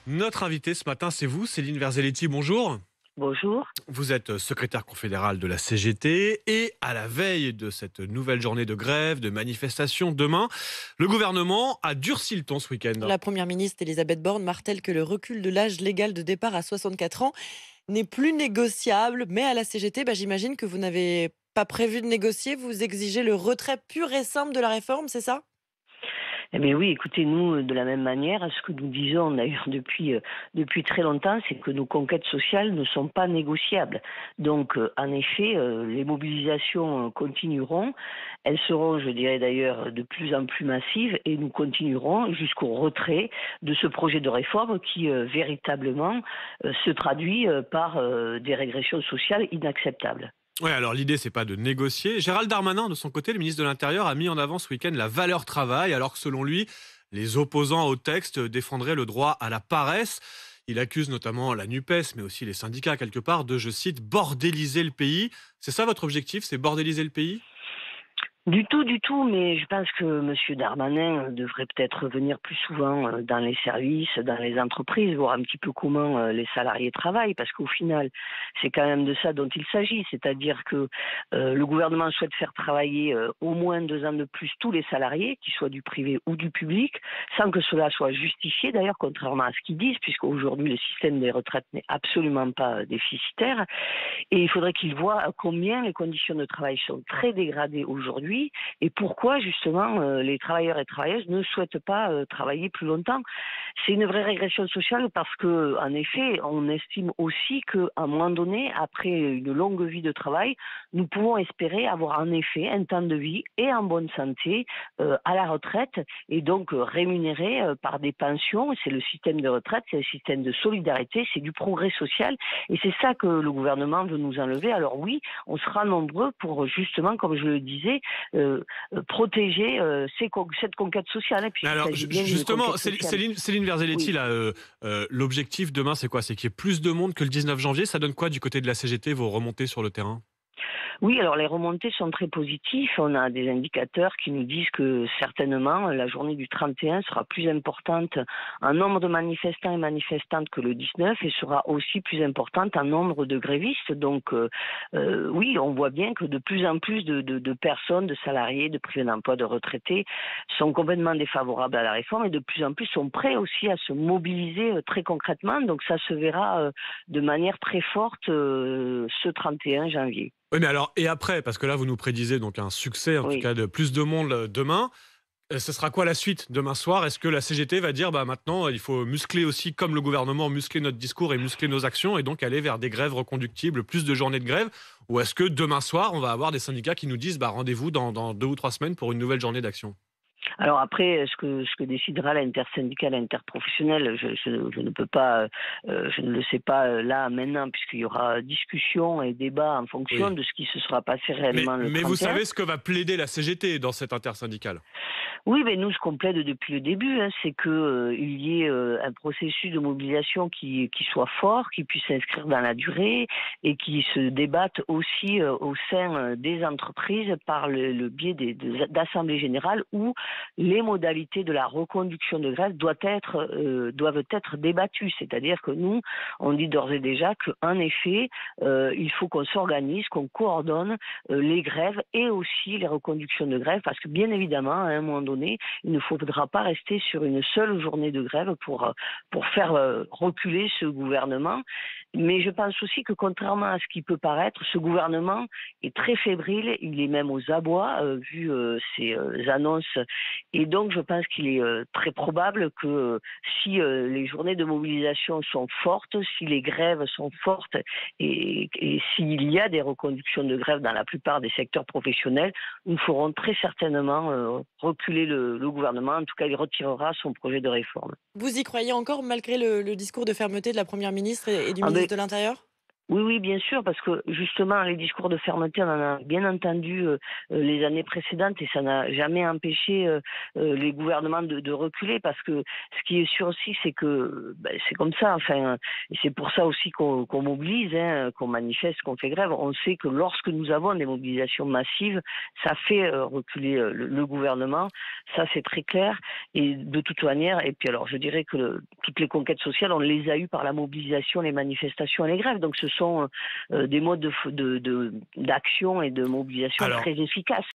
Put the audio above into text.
Notre invité ce matin, c'est vous, Céline Verzelletti, bonjour. Bonjour. Vous êtes secrétaire confédérale de la CGT et à la veille de cette nouvelle journée de grève, de manifestation demain, le gouvernement a durci le ton ce week-end. La première ministre Elisabeth Borne martèle que le recul de l'âge légal de départ à 64 ans n'est plus négociable. Mais à la CGT, j'imagine que vous n'avez pas prévu de négocier. Vous exigez le retrait pur et simple de la réforme, c'est ça? Eh bien oui, écoutez, nous, de la même manière, ce que nous disons d'ailleurs depuis très longtemps, c'est que nos conquêtes sociales ne sont pas négociables. Donc, en effet, les mobilisations continueront. Elles seront, je dirais d'ailleurs, de plus en plus massives et nous continuerons jusqu'au retrait de ce projet de réforme qui, véritablement, se traduit par des régressions sociales inacceptables. Ouais, alors l'idée, c'est pas de négocier. Gérald Darmanin, de son côté, le ministre de l'Intérieur, a mis en avant ce week-end la valeur travail, alors que selon lui, les opposants au texte défendraient le droit à la paresse. Il accuse notamment la NUPES, mais aussi les syndicats, quelque part, de, je cite, bordéliser le pays. C'est ça votre objectif, c'est bordéliser le pays ? Du tout, mais je pense que M. Darmanin devrait peut-être venir plus souvent dans les services, dans les entreprises, voir un petit peu comment les salariés travaillent, parce qu'au final, c'est quand même de ça dont il s'agit, c'est-à-dire que le gouvernement souhaite faire travailler au moins 2 ans de plus tous les salariés, qu'ils soient du privé ou du public, sans que cela soit justifié, d'ailleurs, contrairement à ce qu'ils disent, puisqu'aujourd'hui, le système des retraites n'est absolument pas déficitaire, et il faudrait qu'ils voient combien les conditions de travail sont très dégradées aujourd'hui, et pourquoi justement les travailleurs et travailleuses ne souhaitent pas travailler plus longtemps. C'est une vraie régression sociale parce que, en effet, on estime aussi qu'à un moment donné, après une longue vie de travail, nous pouvons espérer avoir en effet un temps de vie et en bonne santé à la retraite et donc rémunérés par des pensions. C'est le système de retraite, c'est le système de solidarité, c'est du progrès social et c'est ça que le gouvernement veut nous enlever. Alors oui, on sera nombreux pour justement, comme je le disais, protéger cette conquête sociale. Et puis, Mais alors, justement, sociale. Céline Verzelletti, Oui. là, l'objectif demain, c'est quoi? C'est qu'il y ait plus de monde que le 19 janvier. Ça donne quoi du côté de la CGT, vos remontées sur le terrain? Oui, alors les remontées sont très positives. On a des indicateurs qui nous disent que certainement la journée du 31 sera plus importante en nombre de manifestants et manifestantes que le 19 et sera aussi plus importante en nombre de grévistes. Donc oui, on voit bien que de plus en plus de personnes, de salariés, de privés d'emploi, de retraités sont complètement défavorables à la réforme et de plus en plus sont prêts aussi à se mobiliser très concrètement. Donc ça se verra de manière très forte ce 31 janvier. Oui, mais alors, et après? Parce que là, vous nous prédisez donc un succès, en tout Oui. cas, de plus de monde demain. Ce sera quoi la suite demain soir? Est-ce que la CGT va dire, maintenant, il faut muscler aussi, comme le gouvernement, muscler notre discours et muscler nos actions, et donc aller vers des grèves reconductibles, plus de journées de grève? Ou est-ce que demain soir, on va avoir des syndicats qui nous disent, rendez-vous dans 2 ou 3 semaines pour une nouvelle journée d'action? Alors après, ce que décidera l'intersyndicale interprofessionnelle, je ne peux pas, je ne le sais pas là maintenant, puisqu'il y aura discussion et débat en fonction Oui. de ce qui se sera passé Mais, réellement le mais vous 31. savez ce que va plaider la CGT dans cette intersyndicale? Oui, mais nous, ce qu'on plaide depuis le début, c'est que il y ait un processus de mobilisation qui soit fort, qui puisse s'inscrire dans la durée et qui se débatte aussi au sein des entreprises par le biais d'assemblées générales où les modalités de la reconduction de grève doivent être débattues. C'est-à-dire que nous, on dit d'ores et déjà qu'en effet, il faut qu'on s'organise, qu'on coordonne les grèves et aussi les reconductions de grève parce que bien évidemment, à un moment donné, il ne faudra pas rester sur une seule journée de grève pour faire reculer ce gouvernement. Mais je pense aussi que contrairement à ce qui peut paraître, ce gouvernement est très fébrile, il est même aux abois, vu ses annonces. Et donc je pense qu'il est très probable que si les journées de mobilisation sont fortes, si les grèves sont fortes et s'il y a des reconductions de grève dans la plupart des secteurs professionnels, nous ferons très certainement reculer le gouvernement. En tout cas, il retirera son projet de réforme. Vous y croyez encore malgré le discours de fermeté de la première ministre et du Ah ben, ministre de l'Intérieur? Oui, oui, bien sûr, parce que justement, les discours de fermeté, on en a bien entendu les années précédentes et ça n'a jamais empêché les gouvernements de reculer parce que ce qui est sûr aussi, c'est que c'est comme ça, enfin, et c'est pour ça aussi qu'on mobilise, hein, qu'on manifeste, qu'on fait grève. On sait que lorsque nous avons des mobilisations massives, ça fait reculer le gouvernement, ça c'est très clair. Et de toute manière, et puis alors je dirais que toutes les conquêtes sociales, on les a eues par la mobilisation, les manifestations et les grèves. Donc ce sont des modes d'action et de mobilisation Alors, très efficaces.